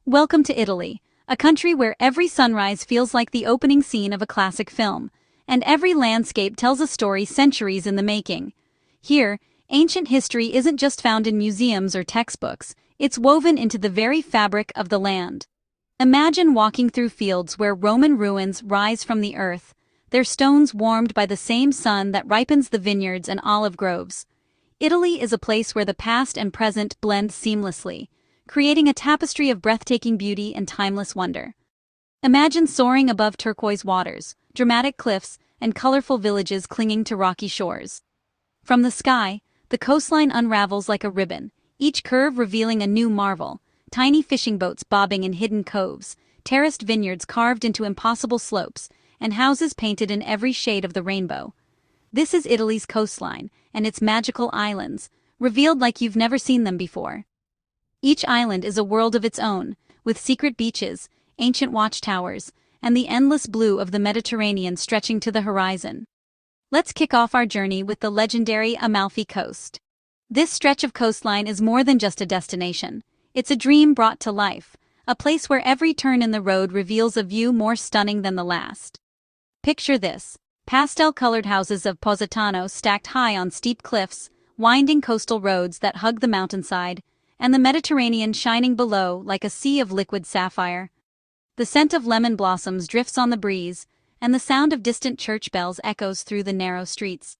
Welcome to Italy, a country where every sunrise feels like the opening scene of a classic film, and every landscape tells a story centuries in the making. Here, ancient history isn't just found in museums or textbooks, it's woven into the very fabric of the land. Imagine walking through fields where Roman ruins rise from the earth, their stones warmed by the same sun that ripens the vineyards and olive groves. Italy is a place where the past and present blend seamlessly, creating a tapestry of breathtaking beauty and timeless wonder. Imagine soaring above turquoise waters, dramatic cliffs, and colorful villages clinging to rocky shores. From the sky, the coastline unravels like a ribbon, each curve revealing a new marvel: tiny fishing boats bobbing in hidden coves, terraced vineyards carved into impossible slopes, and houses painted in every shade of the rainbow. This is Italy's coastline, and its magical islands, revealed like you've never seen them before. Each island is a world of its own, with secret beaches, ancient watchtowers, and the endless blue of the Mediterranean stretching to the horizon. Let's kick off our journey with the legendary Amalfi Coast. This stretch of coastline is more than just a destination. It's a dream brought to life, a place where every turn in the road reveals a view more stunning than the last. Picture this: pastel-colored houses of Positano stacked high on steep cliffs, winding coastal roads that hug the mountainside, and the Mediterranean shining below like a sea of liquid sapphire. The scent of lemon blossoms drifts on the breeze, and the sound of distant church bells echoes through the narrow streets.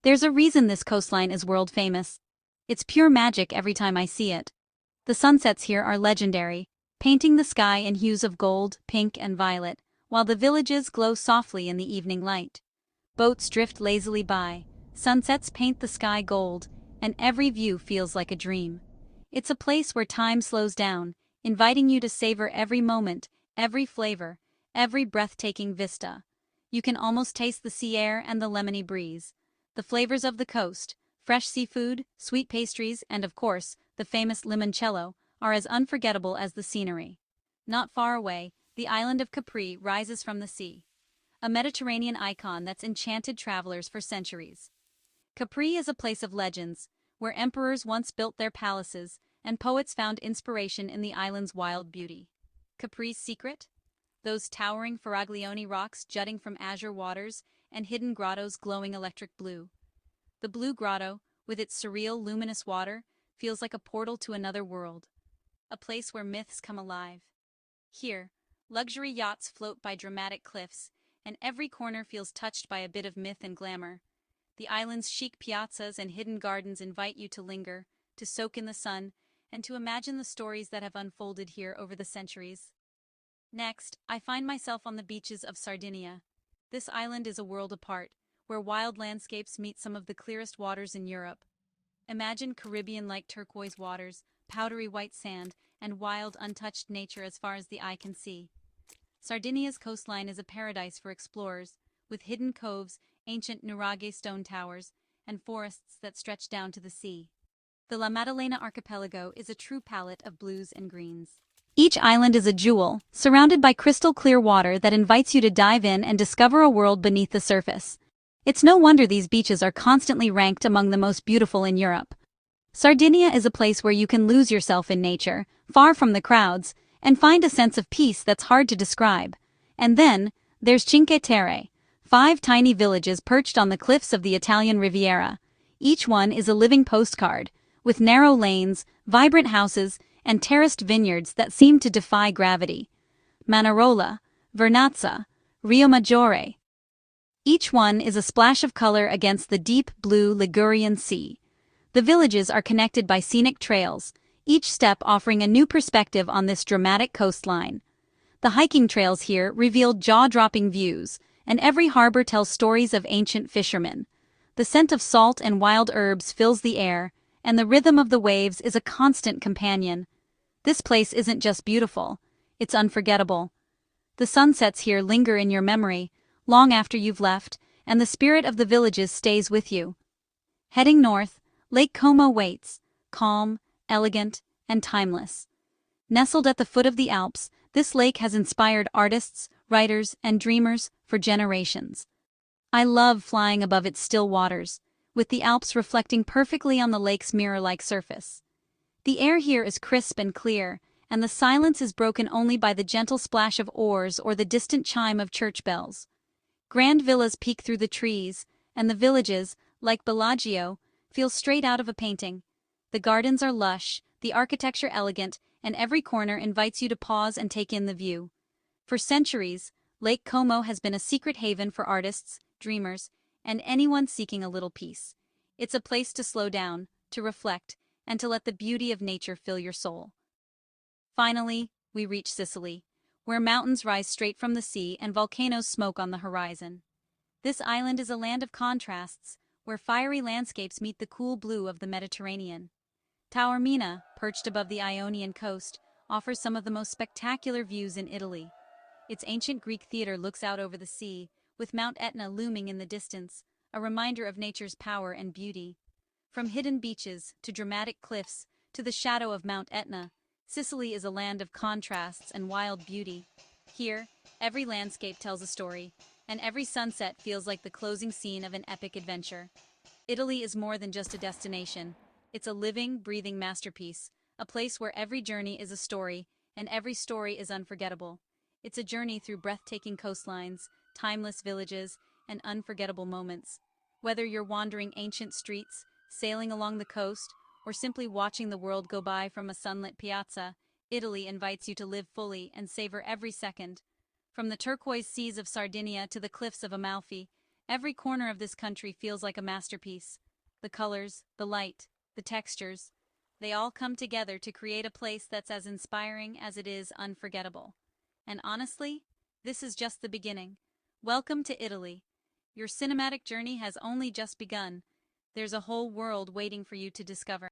There's a reason this coastline is world famous. It's pure magic every time I see it. The sunsets here are legendary, painting the sky in hues of gold, pink, and violet, while the villages glow softly in the evening light. Boats drift lazily by, sunsets paint the sky gold, and every view feels like a dream. It's a place where time slows down, inviting you to savor every moment, every flavor, every breathtaking vista. You can almost taste the sea air and the lemony breeze. The flavors of the coast, fresh seafood, sweet pastries, and of course, the famous limoncello, are as unforgettable as the scenery. Not far away, the island of Capri rises from the sea, a Mediterranean icon that's enchanted travelers for centuries. Capri is a place of legends, where emperors once built their palaces, and poets found inspiration in the island's wild beauty. Capri's secret? Those towering Faraglione rocks jutting from azure waters, and hidden grottos glowing electric blue. The Blue Grotto, with its surreal luminous water, feels like a portal to another world, a place where myths come alive. Here, luxury yachts float by dramatic cliffs, and every corner feels touched by a bit of myth and glamour. The island's chic piazzas and hidden gardens invite you to linger, to soak in the sun, and to imagine the stories that have unfolded here over the centuries. Next, I find myself on the beaches of Sardinia. This island is a world apart, where wild landscapes meet some of the clearest waters in Europe. Imagine Caribbean-like turquoise waters, powdery white sand, and wild, untouched nature as far as the eye can see. Sardinia's coastline is a paradise for explorers, with hidden coves, ancient nuraghe stone towers, and forests that stretch down to the sea. The La Maddalena archipelago is a true palette of blues and greens. Each island is a jewel, surrounded by crystal-clear water that invites you to dive in and discover a world beneath the surface. It's no wonder these beaches are constantly ranked among the most beautiful in Europe. Sardinia is a place where you can lose yourself in nature, far from the crowds, and find a sense of peace that's hard to describe. And then, there's Cinque Terre, 5 tiny villages perched on the cliffs of the Italian Riviera. Each one is a living postcard, with narrow lanes, vibrant houses, and terraced vineyards that seem to defy gravity. Manarola, Vernazza, Rio Maggiore. Each one is a splash of color against the deep blue Ligurian Sea. The villages are connected by scenic trails, each step offering a new perspective on this dramatic coastline. The hiking trails here reveal jaw-dropping views, and every harbor tells stories of ancient fishermen. The scent of salt and wild herbs fills the air, and the rhythm of the waves is a constant companion. This place isn't just beautiful, it's unforgettable. The sunsets here linger in your memory, long after you've left, and the spirit of the villages stays with you. Heading north, Lake Como waits, calm, elegant, and timeless. Nestled at the foot of the Alps, this lake has inspired artists, writers, and dreamers for generations. I love flying above its still waters, with the Alps reflecting perfectly on the lake's mirror-like surface. The air here is crisp and clear, and the silence is broken only by the gentle splash of oars or the distant chime of church bells. Grand villas peek through the trees, and the villages, like Bellagio, feel straight out of a painting. The gardens are lush, the architecture elegant, and every corner invites you to pause and take in the view. For centuries, Lake Como has been a secret haven for artists, dreamers, and anyone seeking a little peace. It's a place to slow down, to reflect, and to let the beauty of nature fill your soul. Finally, we reach Sicily, where mountains rise straight from the sea and volcanoes smoke on the horizon. This island is a land of contrasts, where fiery landscapes meet the cool blue of the Mediterranean. Taormina, perched above the Ionian coast, offers some of the most spectacular views in Italy. Its ancient Greek theater looks out over the sea, with Mount Etna looming in the distance, a reminder of nature's power and beauty. From hidden beaches, to dramatic cliffs, to the shadow of Mount Etna, Sicily is a land of contrasts and wild beauty. Here, every landscape tells a story, and every sunset feels like the closing scene of an epic adventure. Italy is more than just a destination. It's a living, breathing masterpiece, a place where every journey is a story, and every story is unforgettable. It's a journey through breathtaking coastlines, timeless villages, and unforgettable moments. Whether you're wandering ancient streets, sailing along the coast, or simply watching the world go by from a sunlit piazza, Italy invites you to live fully and savor every second. From the turquoise seas of Sardinia to the cliffs of Amalfi, every corner of this country feels like a masterpiece. The colors, the light, the textures, they all come together to create a place that's as inspiring as it is unforgettable. And honestly, this is just the beginning. Welcome to Italy. Your cinematic journey has only just begun. There's a whole world waiting for you to discover.